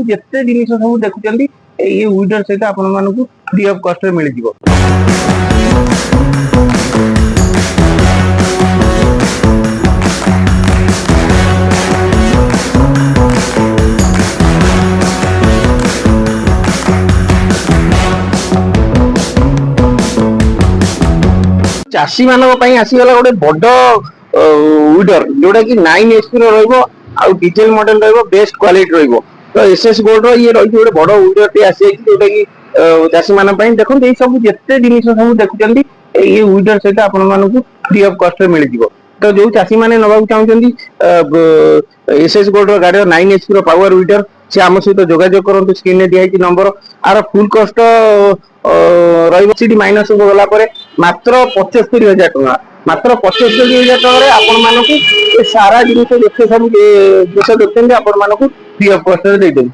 ଯେତେ ଜିନିଷ ସବୁ ଦେଖୁଛନ୍ତି ଏଇ ୱିଡର ସହିତ ଆପଣମାନଙ୍କୁ ଫ୍ରି ଅଫ୍ କଷ୍ଟରେ ମିଳିଯିବ। ଚାଷୀ ମାନଙ୍କ ପାଇଁ ଆସିଗଲା ଗୋଟେ ବଡ ୱିଡର ଯୋଉଟା କି 9 HP ର ରହିବ ଆଉ ଡିଜେଲ ମଡେଲ ରହିବ, ବେଷ୍ଟ କ୍ୱାଲିଟି ରହିବ। ତ SS ଗୋଲ୍ଡ ର ଇଏ ରହିଛି ଗୋଟେ ବଡ ୱିଡର ଟି ଆସିଯାଇଛି ଯୋଉଟା କି ଚାଷୀ ମାନଙ୍କ ପାଇଁ। ଦେଖନ୍ତୁ ଏଇ ସବୁ ଯେତେ ଜିନିଷ ସବୁ ଦେଖୁଛନ୍ତି ଏଇ ୱିଡର ସହିତ ଆପଣମାନଙ୍କୁ ଫ୍ରି ଅଫ୍ କଷ୍ଟରେ ମିଳିଯିବ। ତ ଯୋଉ ଚାଷୀ ମାନେ ନେବାକୁ ଚାହୁଁଛନ୍ତି SS ଗୋଲ୍ଡ ର ଗାଡିର 9 HP ର ପାୱାର ୱିଡର, ସେ ଆମ ସହିତ ଯୋଗାଯୋଗ କରନ୍ତୁ। ସ୍କ୍ରିନରେ ଦିଆହେଇଛି ନମ୍ବର। ଆର ଫୁଲ କଷ୍ଟ ରହିବ ସେଠି ମାଇନସ ଗଲା ପରେ ମାତ୍ର 75,000 ଟଙ୍କା। ମାତ୍ର 75,000 ଟଙ୍କାରେ ଆପଣ ମାନଙ୍କୁ ସାରା ଜିନିଷ ଯେତେ ସବୁ ଜିନିଷ ଦେଖୁଛନ୍ତି ଆପଣ ମାନଙ୍କୁ ଫ୍ରି ଅଫ୍ କଷ୍ଟରେ ଦେଇଦେବୁ।